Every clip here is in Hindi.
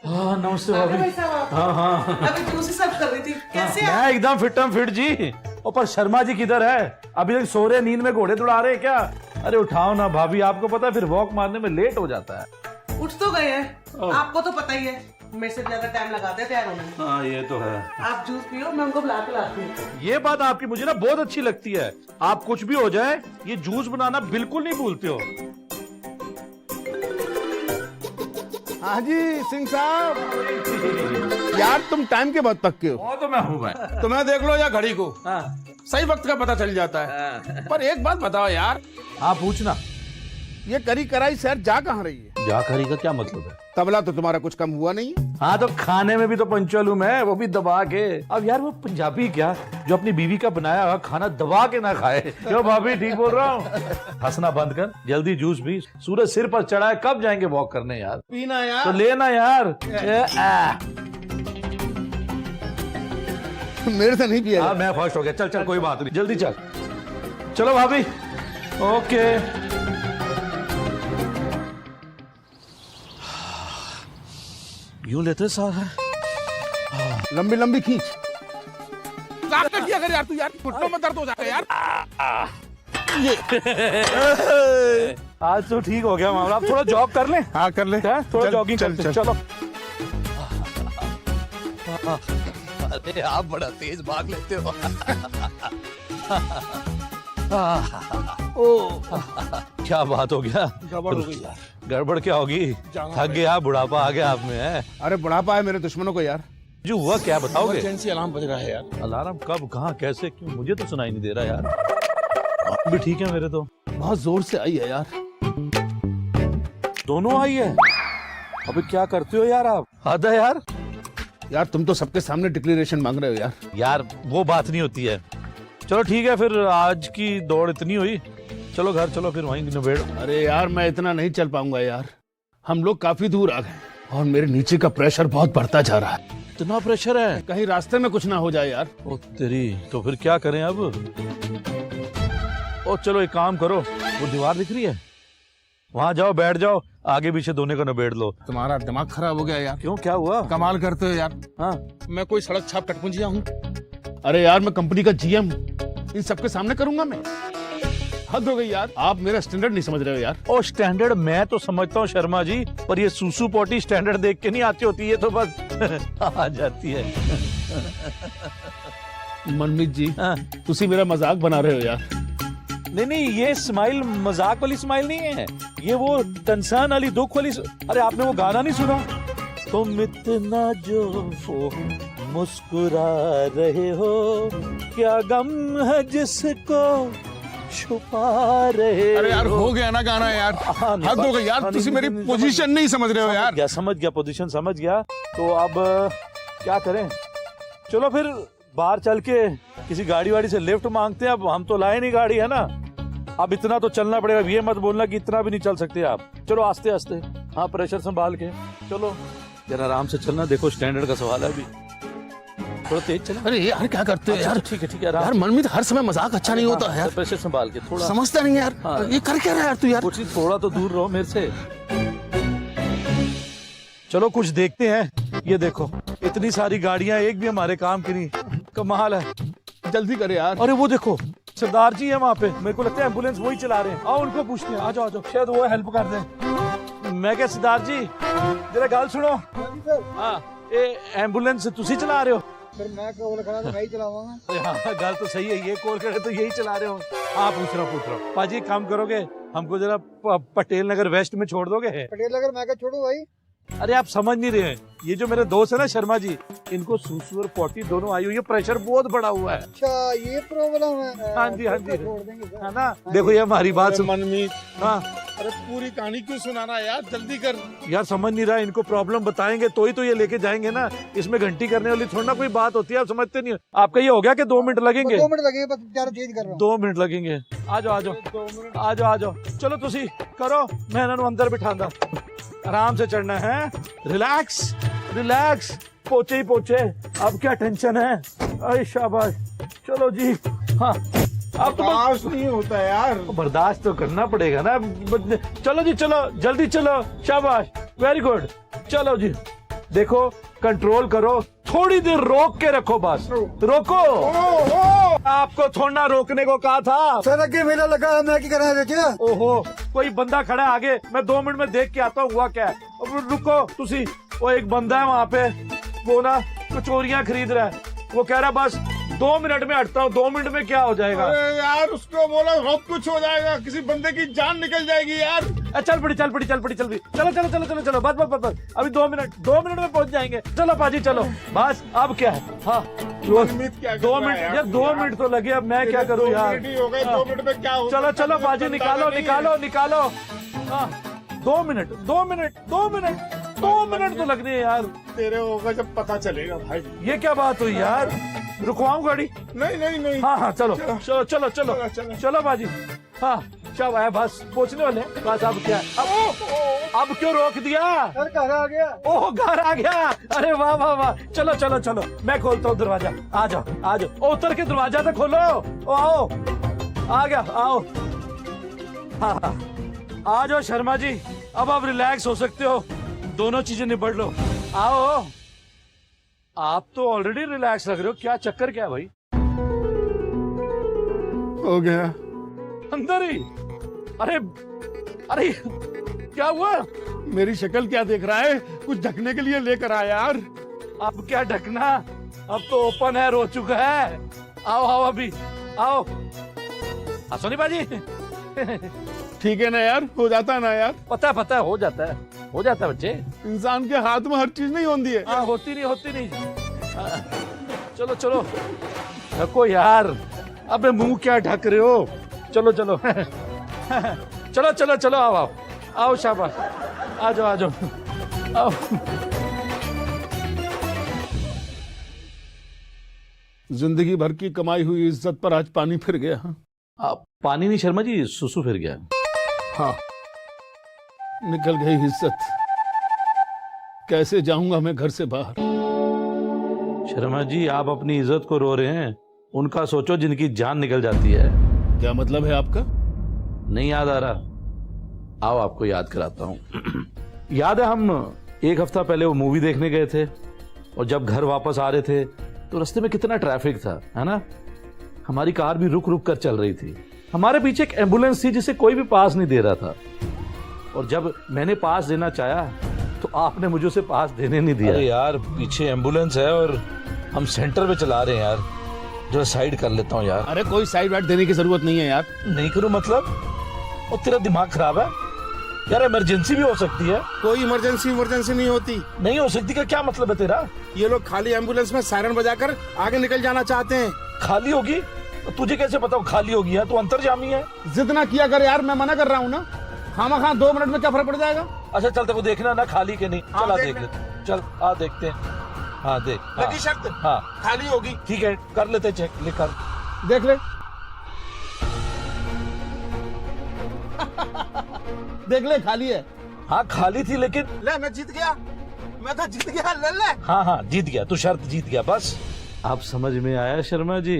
हाँ नमस्ते भाई भाभी। साहब हाँ हाँ अभी दूसरी सब कर रही थी कैसे आप? मैं एकदम फिटम फिट जी। और पर शर्मा जी किधर है? अभी तक सो रहे, नींद में घोड़े दौड़ा रहे हैं क्या? अरे उठाओ ना भाभी, आपको पता है फिर वॉक मारने में लेट हो जाता है। उठ तो गए हैं, आपको तो पता ही है मेरे से ज्यादा टाइम लगाते हैं तैयार होने में। हाँ ये तो है। आप जूस पियो, मैं उनको बुला के लाती हूँ। ये बात आपकी मुझे ना बहुत अच्छी लगती है। आप कुछ भी हो जाए ये जूस बनाना बिल्कुल नहीं भूलते हो। हाँ जी सिंह साहब, यार तुम टाइम के बहुत पक्के हो। वो तो मैं हूँ मैं। तुम्हें देख लो या घड़ी को, हाँ सही वक्त का पता चल जाता है। पर एक बात बताओ यार, हाँ पूछना। ये करी कराई शहर जा कहाँ रही है? जा खरी का क्या मतलब है? तबला तो तुम्हारा कुछ कम हुआ नहीं है। हाँ तो खाने में भी तो पंचुअल हूँ मैं, वो भी दबा के। अब यार वो पंजाबी क्या जो अपनी बीवी का बनाया हुआ खाना दबा के ना खाए। क्यों भाभी ठीक बोल रहा हूँ? हंसना बंद कर, जल्दी जूस पी। सूरज सिर पर चढ़ा है, कब जाएंगे वॉक करने यार? पीना यार तो लेना यार। मेरे से नहीं पिया हाँ मैं फर्स्ट हो गया। चल चल कोई बात नहीं, जल्दी चल। चलो भाभी। ओके यूं लेते सार है। लंबी लंबी खींच। किया कर यार तू, यार घुटनों में दर्द हो जाता है यार। आज तो ठीक हो गया मामला। आप थोड़ा जॉग कर लें। हाँ कर ले, थोड़ा जॉगिंग चल, करते हैं। चल। चलो। अरे आप बड़ा तेज भाग लेते हो। क्या बात हो गया? गड़बड़ हो गई यार। गड़बड़ क्या होगी? थक गया, बुढ़ापा आ गया आप में है। अरे बुढ़ापा है मेरे दुश्मनों को यार। जो हुआ क्या बताओगे? इमरजेंसी अलार्म बज रहा है यार। अलार्म कब, कहाँ, कैसे, क्यों? मुझे तो सुनाई नहीं दे रहा यार। आप भी ठीक है मेरे तो? बहुत जोर से आई है यार। दोनों आई है? अबे क्या करते हो यार आप? हद है यार। यार तुम तो सबके सामने डिक्लेरेशन मांग रहे हो यार। यार वो बात नहीं होती है। चलो ठीक है फिर, आज की दौड़ इतनी हुई, चलो घर चलो फिर वहीं निबेड़ो। अरे यार मैं इतना नहीं चल पाऊंगा यार। हम लोग काफी दूर आ गए और मेरे नीचे का प्रेशर बहुत बढ़ता जा रहा है। इतना प्रेशर है? कहीं रास्ते में कुछ ना हो जाए यार। ओ तेरी, तो फिर क्या करें अब? ओ चलो एक काम करो, वो दीवार दिख रही है, वहां जाओ, बैठ जाओ, आगे पीछे दोनों को निबेड़ लो। तुम्हारा दिमाग खराब हो गया यार। क्यों, क्या हुआ? कमाल करते हो यार। हाँ मैं कोई सड़क छाप कटपुंजिया हूँ? अरे यार मैं कंपनी का जीएम, इन सबके सामने करूंगा मैं? हद हो गई यार। आप मेरा स्टैंडर्ड नहीं समझ रहे हो यार। ओ स्टैंडर्ड मैं तो समझता हूँ शर्मा जी, पर ये सूसू पोटी स्टैंडर्ड देख के नहीं आती होती, ये तो बस आ जाती है। मनमीत जी, हाँ। तुसी मेरा मजाक बना रहे हो यार। नहीं नहीं, ये स्माइल मजाक वाली स्माइल नहीं है, ये वो कंसर्न वाली, दुख वाली। अरे आपने वो गाना नहीं सुना? तुम इतना जो मुस्कुरा रहे हो, क्या गम है जिसको छुपा रहे। अरे यार हो गया ना गाना यार। हाँ, नहीं, हद हो गई यार। हाँ, तुसी नहीं, मेरी नहीं, पोजीशन नहीं समझ रहे हो यार। समझ गया, पोजीशन समझ गया। तो अब क्या करें? चलो फिर बाहर चल के किसी गाड़ी वाड़ी से लिफ्ट मांगते हैं। अब हम तो लाए नहीं गाड़ी, है ना? अब इतना तो चलना पड़ेगा। ये मत बोलना कि इतना भी नहीं चल सकते आप। चलो आस्ते आस्ते, हाँ प्रेशर संभाल के चलो, जरा आराम से चलना। देखो स्टैंडर्ड का सवाल है अभी, थोड़ा तेज चला। अरे यार क्या करते हो यार? ठीक है ठीक है, यार मनमीत हर समय मजाक अच्छा नहीं होता है यार। प्रेशर संभाल के थोड़ा। समझता नहीं है यार। हाँ। ये कर क्या रहा है यार तू यार? कुछ नहीं, थोड़ा तो दूर रहो मेरे से। चलो कुछ देखते हैं। ये देखो इतनी सारी गाड़ियां, एक भी हमारे काम की नहीं। कमाल है। जल्दी करे यार। अरे वो देखो सरदार जी है वहाँ पे, मेरे को लगता है एम्बुलेंस वही चला रहे हैं। आओ उनको पूछते हैं। आ जाओ आ जाओ, शायद वो हेल्प कर दें। मैं क्या सरदार जी, जरा गाल सुनो। हाँ ये एम्बुलेंस तुसी चला रहे हो? फिर मैं कॉल करा तो मैं ही चलाऊंगा। हाँ गल तो सही है, ये कॉल करे तो यही चला रहे हो। हाँ पूछ रहा हूँ। पाजी एक काम करोगे, हमको जरा पटेल नगर वेस्ट में छोड़ दोगे? पटेल अगर मैं क्या छोड़ू भाई? अरे आप समझ नहीं रहे हैं, ये जो मेरे दोस्त है ना शर्मा जी, इनको सूसू और पोटी दोनों आई हुई है, प्रेशर बहुत बड़ा हुआ है। अच्छा ये प्रॉब्लम है। हाँ जी, हाँ जी। छोड़ देंगे सर। है ना? देखो ये हमारी बात सुन। मनमीत, हाँ अरे पूरी कहानी क्यों सुनाना यार? जल्दी कर यार, समझ नहीं रहा, इनको प्रॉब्लम बताएंगे तो ही तो ये लेके जाएंगे ना। इसमें घंटी करने वाली थोड़ी ना कोई बात होती है, आप समझते नहीं हो। आपका ये हो गया कि 2 मिनट लगेंगे? 2 मिनट लगेंगे बस, बेचारा चेंज कर रहा हूँ। 2 मिनट लगेंगे। आ जाओ आ जाओ आ जाओ आ जाओ। चलो तुसी करो, मैं इन्होंने अंदर बिठांदा। आराम से चढ़ना है, रिलैक्स रिलैक्स, पोचे ही पोचे। अब क्या टेंशन है? अरे शाबाश, चलो जी। हाँ अब तो बर्दाश्त नहीं होता यार। बर्दाश्त तो करना पड़ेगा ना। चलो जी चलो, जल्दी चलो, शाबाश, वेरी गुड। चलो जी देखो कंट्रोल करो, थोड़ी देर रोक के रखो, बस रोको। आपको थोड़ा रोकने को कहा था। सर अगे मेला लगा है, मैं की करा देखिए। ओहो, कोई बंदा खड़ा है आगे, मैं 2 मिनट में देख के आता हूँ हुआ क्या है। अब रुको तुसी, वो एक बंदा है वहाँ पे, वो ना कचौरियां खरीद रहा है, वो कह रहा बस 2 मिनट में हटता हूँ। 2 मिनट में क्या हो जाएगा? अरे यार उसको बोला बहुत कुछ हो जाएगा, किसी बंदे की जान निकल जाएगी यार। चल पड़ी चलो बस अभी 2 मिनट में पहुंच जाएंगे। चलो पाजी चलो, बस अब क्या है। हाँ क्या 2 मिनट यार, 2 मिनट तो लगे, अब मैं क्या करूँ यार। हो गए 2 मिनट में क्या हो? चलो पाजी निकालो। हाँ 2 मिनट तो लगने हैं यार। तेरे होगा जब पता चलेगा भाई। ये क्या बात हुई यार, रुकवाऊं गाड़ी? नहीं। हाँ चलो बाजी। हाँ सब है, बस पहुंचने वाले हैं। बस अब क्या, अब क्यों रोक दिया? सर घर आ गया। ओह घर आ गया, अरे वाह। चलो मैं खोलता हूँ दरवाजा। आ जाओ ओ, उतर के दरवाजा तो खोलो। ओ आओ, आ गया, आओ। हाँ आ जाओ शर्मा जी, अब आप रिलैक्स हो सकते हो, दोनों चीजें निपट लो। आओ, आप तो ऑलरेडी रिलैक्स लग रहे हो, क्या चक्कर क्या है भाई? हो गया अंदर ही? अरे क्या हुआ? मेरी शक्ल क्या देख रहा है? कुछ ढकने के लिए लेकर आया यार। अब क्या ढकना, अब तो ओपन है, रो चुका है। आओ अभी आओ। सोनी बाजी ठीक है ना यार, हो जाता है ना यार। पता है हो जाता है बच्चे। इंसान के हाथ में हर चीज नहीं होती है। हाँ होती नहीं। चलो ढको यार, अबे मुंह क्या ढक रहे हो? चलो आओ शाबाश, आ जाओ आओ। जिंदगी भर की कमाई हुई इज्जत पर आज पानी फिर गया। पानी नहीं शर्मा जी, सुसु फिर गया। हाँ निकल गई इज्जत, कैसे जाऊंगा मैं घर से बाहर। शर्मा जी आप अपनी इज्जत को रो रहे हैं, उनका सोचो जिनकी जान निकल जाती है। क्या मतलब है आपका? नहीं याद आ रहा? आओ आपको याद कराता हूँ। याद है हम 1 हफ्ता पहले वो मूवी देखने गए थे, और जब घर वापस आ रहे थे तो रास्ते में कितना ट्रैफिक था, है ना? हमारी कार भी रुक कर चल रही थी, हमारे पीछे एक एम्बुलेंस थी जिसे कोई भी पास नहीं दे रहा था, और जब मैंने पास देना चाहा तो आपने मुझे उसे पास देने नहीं दिया। अरे यार पीछे एम्बुलेंस है और हम सेंटर पे चला रहे हैं यार, जो साइड कर लेता हूँ यार। अरे कोई साइड वाइड देने की जरूरत नहीं है यार। नहीं करूँ मतलब? और तेरा दिमाग खराब है यार, इमरजेंसी भी हो सकती है। कोई इमरजेंसी नहीं होती। नहीं हो सकती का क्या मतलब है तेरा? ये लोग खाली एम्बुलेंस में सायरन बजाकर आगे निकल जाना चाहते हैं। खाली होगी? तुझे कैसे पता खाली होगी? है तू अंतर्जामी है। जिद ना किया कर यार, मैं मना कर रहा हूँ ना। खामा 2 मिनट में क्या फर्क पड़ जाएगा? अच्छा चल, तेको देखना ना खाली के नहीं। चल देख लेते, चल आ देखते हैं। हाँ देख, लगी शर्त? हाँ खाली होगी। ठीक है, कर लेते चेक, लिख कर देख ले। देख ले खाली है। हाँ खाली थी, लेकिन ले मैं जीत गया, मैं तो जीत गया। ले हाँ जीत गया तू, शर्त जीत गया बस। अब समझ में आया शर्मा जी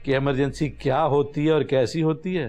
कि इमरजेंसी क्या होती है और कैसी होती है।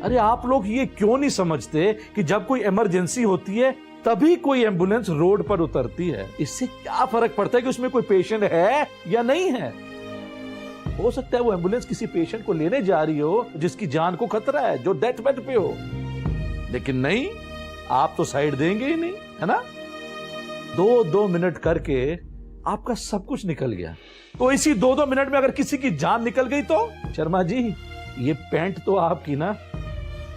अरे आप लोग ये क्यों नहीं समझते कि जब कोई इमरजेंसी होती है तभी कोई एम्बुलेंस रोड पर उतरती है। इससे क्या फर्क पड़ता है कि उसमें कोई पेशेंट है या नहीं है? हो सकता है वो एम्बुलेंस किसी पेशेंट को लेने जा रही हो जिसकी जान को खतरा है, जो डेथ बेड पे हो, लेकिन नहीं, आप तो साइड देंगे ही नहीं, है ना? 2 मिनट करके आपका सब कुछ निकल गया। तो इसी 2 मिनट में अगर किसी की जान निकल गई तो शर्मा जी ये पैंट तो आपकी ना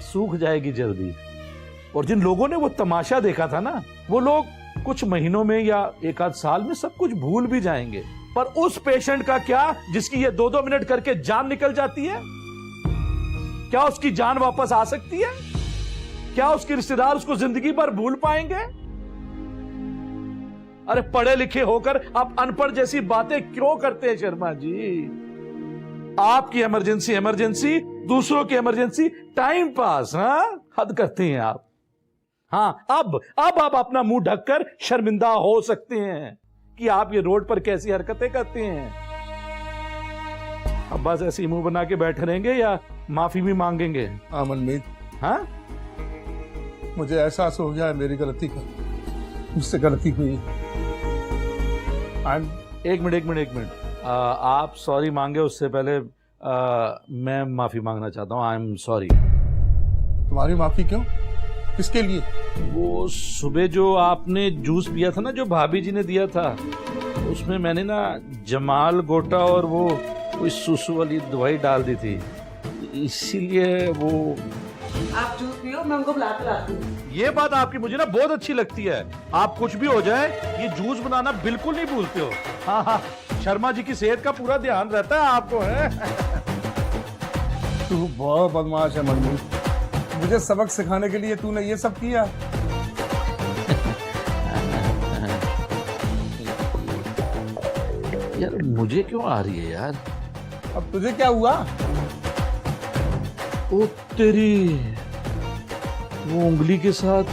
सूख जाएगी जल्दी। और जिन लोगों ने वो तमाशा देखा था ना, वो लोग कुछ महीनों में या 1 आध साल में सब कुछ भूल भी जाएंगे। पर उस पेशेंट का क्या जिसकी ये 2 मिनट करके जान निकल जाती है? क्या उसकी जान वापस आ सकती है? क्या उसके रिश्तेदार उसको जिंदगी भर भूल पाएंगे? अरे पढ़े लिखे होकर आप अनपढ़ जैसी बातें क्यों करते हैं शर्मा जी? आपकी इमरजेंसी, दूसरों की इमरजेंसी टाइम पास। हाँ हद करते हैं आप। हाँ अब आप अपना मुंह ढककर शर्मिंदा हो सकते हैं कि आप ये रोड पर कैसी हरकतें करते हैं। अब बस ऐसे ही मुंह बना के बैठे रहेंगे या माफी भी मांगेंगे? मनमीत, हाँ मुझे एहसास हो गया है मेरी गलती का। मुझसे गलती हुई। एक मिनट आप सॉरी मांगे उससे पहले मैं माफी मांगना चाहता हूँ। I am sorry. तुम्हारी माफी क्यों? किसके लिए? वो सुबह जो आपने जूस पिया था ना, जो भाभी जी ने दिया था, उसमें मैंने ना जमाल गोटा और वो कोई सुसु वाली दवाई डाल दी थी, इसीलिए वो। आप जूस पियो, मैं उनको बुला के लाती हूँ। ये बात आपकी मुझे ना बहुत अच्छी लगती है। आप कुछ भी हो जाए ये जूस बनाना बिल्कुल नहीं भूलते हो। हाँ हाँ, शर्मा जी की सेहत का पूरा ध्यान रहता है आपको, है। तू बहुत बदमाश है मन्नू। मुझे सबक सिखाने के लिए तूने ये सब किया। यार मुझे क्यों आ रही है यार? अब तुझे क्या हुआ? ओ तेरी, वो उंगली के साथ